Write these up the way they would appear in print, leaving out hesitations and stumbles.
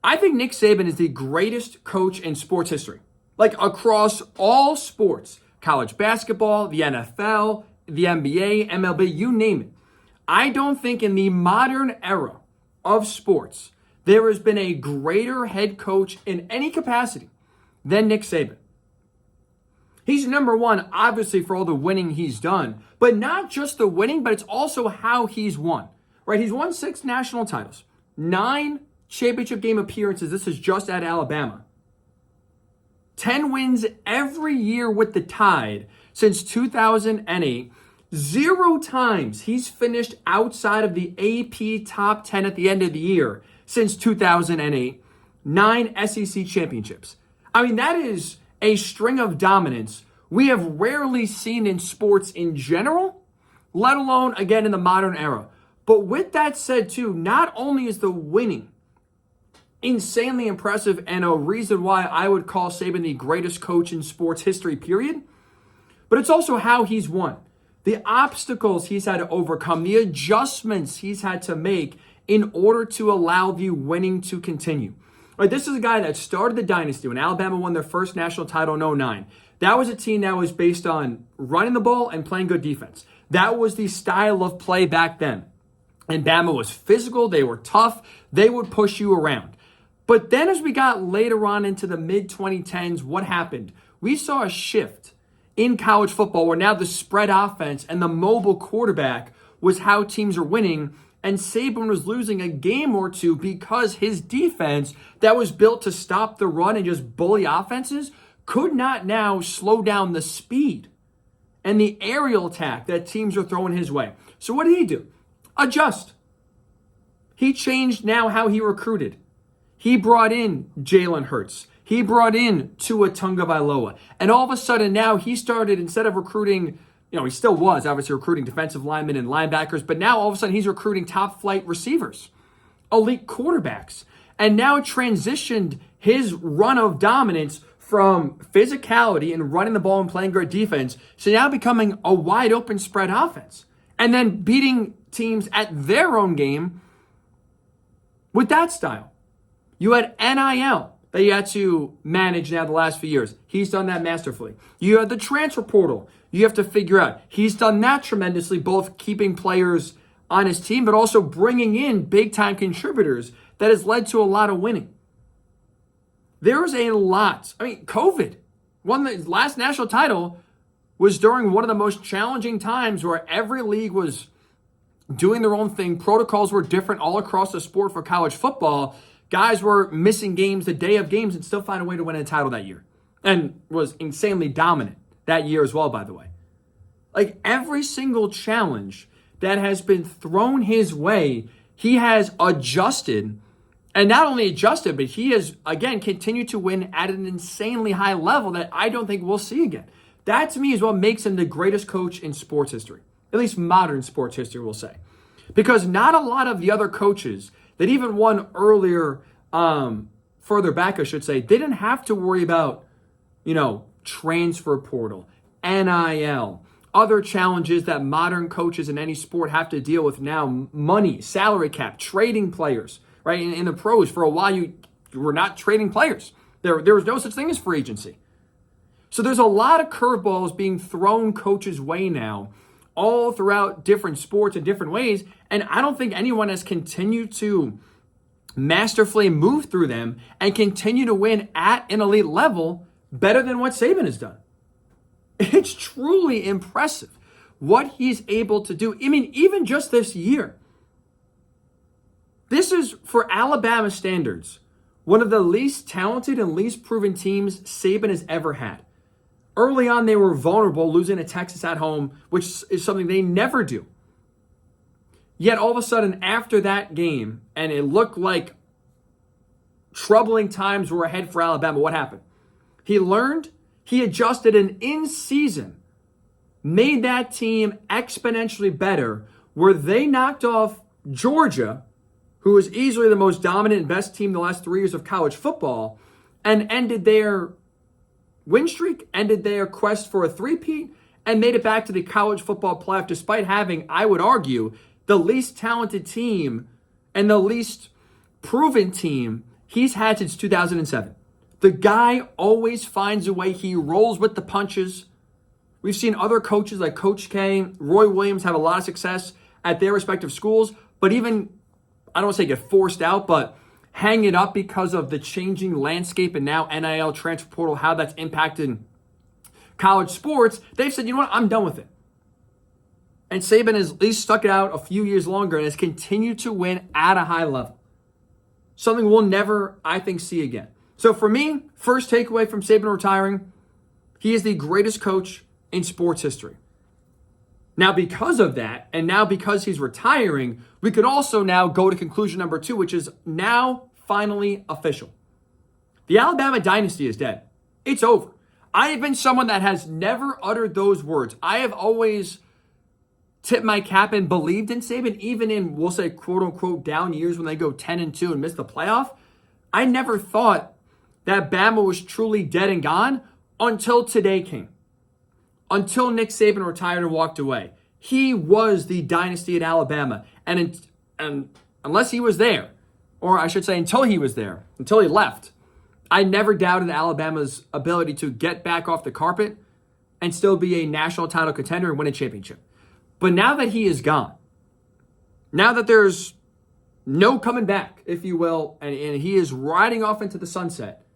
I think Nick Saban is the greatest coach in sports history. Like across all sports, college basketball, the NFL, the NBA, MLB, you name it. I don't think in the modern era of sports, there has been a greater head coach in any capacity than Nick Saban. He's number one, obviously, for all the winning he's done, but not just the winning, but it's also how he's won, right? He's won 6 national titles, 9 championship game appearances. This is just at Alabama. 10 wins every year with the Tide since 2008. 0 times he's finished outside of the AP top 10 at the end of the year since 2008. 9 SEC championships. I mean, that is a string of dominance we have rarely seen in sports in general, let alone, again, in the modern era. But with that said, too, not only is the winning insanely impressive and a reason why I would call Saban the greatest coach in sports history, period, but it's also how he's won. The obstacles he's had to overcome, the adjustments he's had to make in order to allow the winning to continue. Right, this is a guy that started the Dynasty when Alabama won their first national title in 2009. That was a team that was based on running the ball and playing good defense. That was the style of play back then. And Bama was physical. They were tough. They would push you around. But then as we got later on into the mid-2010s, what happened? We saw a shift in college football where now the spread offense and the mobile quarterback was how teams are winning. And Saban was losing a game or two because his defense that was built to stop the run and just bully offenses could not now slow down the speed and the aerial attack that teams are throwing his way. So what did he do? Adjust. He changed now how he recruited. He brought in Jalen Hurts. He brought in Tua Tagovailoa. And all of a sudden now he started, instead of recruiting, he still was obviously recruiting defensive linemen and linebackers, but now all of a sudden he's recruiting top flight receivers, elite quarterbacks, and now transitioned his run of dominance from physicality and running the ball and playing great defense to now becoming a wide open spread offense and then beating teams at their own game with that style. You had NIL that you had to manage now the last few years. He's done that masterfully. You had the transfer portal you have to figure out. He's done that tremendously, both keeping players on his team, but also bringing in big-time contributors that has led to a lot of winning. There's a lot. COVID. The last national title was during one of the most challenging times where every league was doing their own thing. Protocols were different all across the sport for college football. Guys were missing games the day of games and still find a way to win a title that year. And was insanely dominant that year as well, by the way. Like every single challenge that has been thrown his way, he has adjusted. And not only adjusted, but he has, again, continued to win at an insanely high level that I don't think we'll see again. That, to me, is what makes him the greatest coach in sports history. At least modern sports history, we'll say. Because not a lot of the other coaches that even won earlier, further back, I should say, they didn't have to worry about, transfer portal, NIL, other challenges that modern coaches in any sport have to deal with now. Money, salary cap, trading players, right? In the pros, for a while, you were not trading players. There was no such thing as free agency. So there's a lot of curveballs being thrown coaches' way now, all throughout different sports in different ways. And I don't think anyone has continued to masterfully move through them and continue to win at an elite level better than what Saban has done. It's truly impressive what he's able to do. Even just this year. This is, for Alabama standards, one of the least talented and least proven teams Saban has ever had. Early on, they were vulnerable, losing to Texas at home, which is something they never do. Yet all of a sudden, after that game, and it looked like troubling times were ahead for Alabama, what happened? He learned, he adjusted, and in season, made that team exponentially better, where they knocked off Georgia, who was easily the most dominant and best team the last 3 years of college football, and ended their win streak, ended their quest for a three-peat, and made it back to the college football playoff, despite having, I would argue, the least talented team and the least proven team he's had since 2007. The guy always finds a way. He rolls with the punches. We've seen other coaches like Coach K, Roy Williams have a lot of success at their respective schools, but even, I don't want to say get forced out, but hang it up because of the changing landscape and now NIL transfer portal, how that's impacted college sports. They've said, you know what, I'm done with it. And Saban has at least stuck it out a few years longer and has continued to win at a high level. Something we'll never, I think, see again. So for me, first takeaway from Saban retiring, he is the greatest coach in sports history. Now, because of that, and now because he's retiring, we could also now go to conclusion number 2, which is now finally official. The Alabama dynasty is dead. It's over. I have been someone that has never uttered those words. I have always tipped my cap and believed in Saban, even in, we'll say, quote-unquote, down years when they go 10-2 and miss the playoff. I never thought that Bama was truly dead and gone until today came. Until Nick Saban retired and walked away. He was the dynasty at Alabama. And unless he was there, or I should say until he was there, until he left, I never doubted Alabama's ability to get back off the carpet and still be a national title contender and win a championship. But now that he is gone, now that there's no coming back, if you will, and he is riding off into the sunset,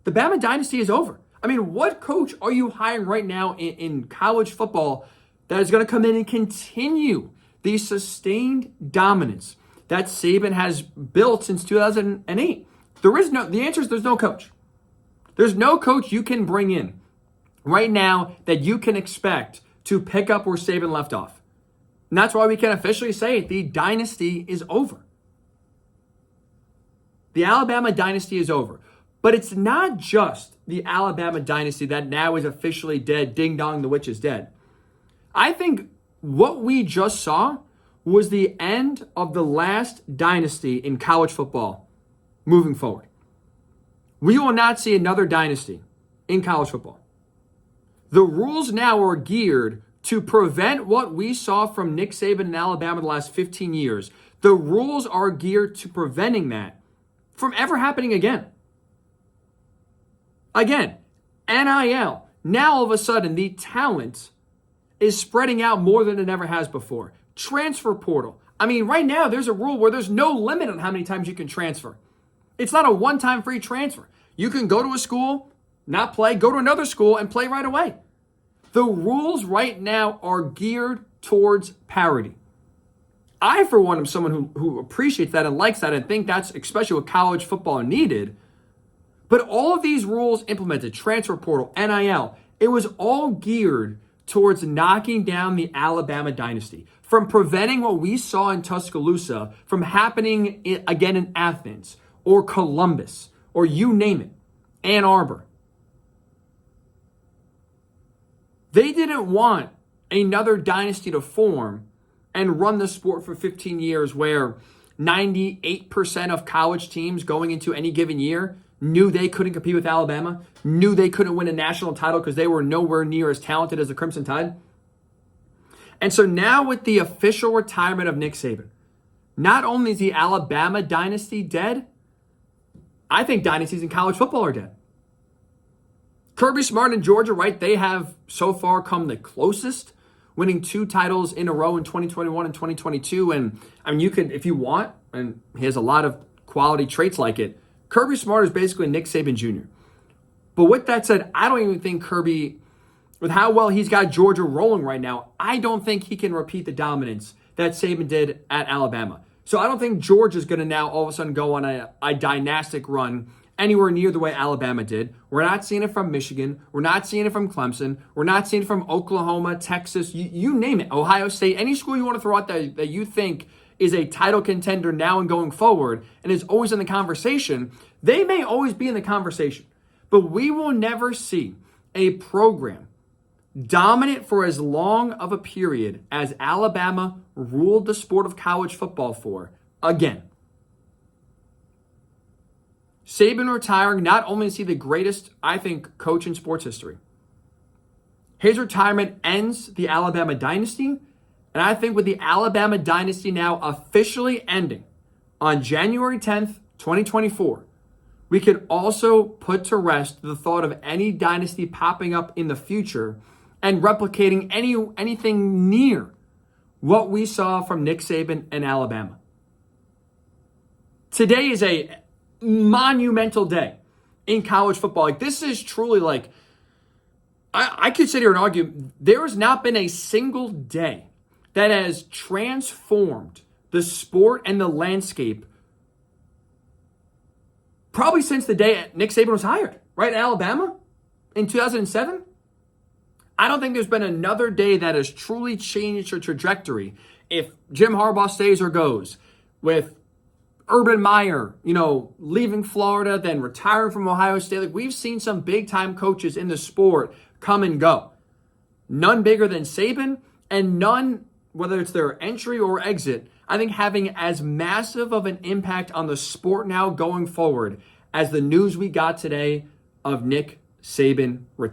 the Bama dynasty is over. I mean, what coach are you hiring right now in college football that is going to come in and continue the sustained dominance that Saban has built since 2008? The answer is there's no coach. There's no coach you can bring in right now that you can expect to pick up where Saban left off. And that's why we can officially say the dynasty is over. The Alabama dynasty is over. But it's not just the Alabama dynasty that now is officially dead. Ding dong, the witch is dead. I think what we just saw was the end of the last dynasty in college football moving forward. We will not see another dynasty in college football. The rules now are geared to prevent what we saw from Nick Saban in Alabama the last 15 years. The rules are geared to preventing that from ever happening again. Again, NIL. Now all of a sudden the talent is spreading out more than it ever has before. Transfer portal. I mean, right now there's a rule where there's no limit on how many times you can transfer. It's not a one-time free transfer. You can go to a school, not play, go to another school and play right away. The rules right now are geared towards parity. I, for one, am someone who appreciates that and likes that and think that's especially what college football needed. But all of these rules implemented, transfer portal, NIL, it was all geared towards knocking down the Alabama dynasty, from preventing what we saw in Tuscaloosa from happening again in Athens or Columbus or you name it, Ann Arbor. They didn't want another dynasty to form and run the sport for 15 years where 98% of college teams going into any given year knew they couldn't compete with Alabama, knew they couldn't win a national title because they were nowhere near as talented as the Crimson Tide. And so now with the official retirement of Nick Saban, not only is the Alabama dynasty dead, I think dynasties in college football are dead. Kirby Smart in Georgia, right? They have so far come the closest, winning 2 titles in a row in 2021 and 2022. And I mean, you could, if you want, and he has a lot of quality traits like it, Kirby Smart is basically Nick Saban Jr. But with that said, I don't even think Kirby, with how well he's got Georgia rolling right now, I don't think he can repeat the dominance that Saban did at Alabama. So I don't think Georgia's going to now all of a sudden go on a dynastic run anywhere near the way Alabama did. We're not seeing it from Michigan. We're not seeing it from Clemson. We're not seeing it from Oklahoma, Texas, you name it, Ohio State, any school you want to throw out that you think is a title contender now and going forward and is always in the conversation. They may always be in the conversation, but we will never see a program dominant for as long of a period as Alabama ruled the sport of college football for again. Saban retiring, not only is he the greatest, I think, coach in sports history, his retirement ends the Alabama dynasty. And I think with the Alabama dynasty now officially ending on January 10th, 2024, we could also put to rest the thought of any dynasty popping up in the future and replicating anything near what we saw from Nick Saban and Alabama. Today is a monumental day in college football. Like, this is truly like, I could sit here and argue there has not been a single day that has transformed the sport and the landscape probably since the day Nick Saban was hired, right? In Alabama in 2007. I don't think there's been another day that has truly changed your trajectory. If Jim Harbaugh stays or goes, with Urban Meyer, leaving Florida, then retiring from Ohio State. Like, we've seen some big time coaches in the sport come and go. None bigger than Saban, and none, whether it's their entry or exit, I think having as massive of an impact on the sport now going forward as the news we got today of Nick Saban retiring.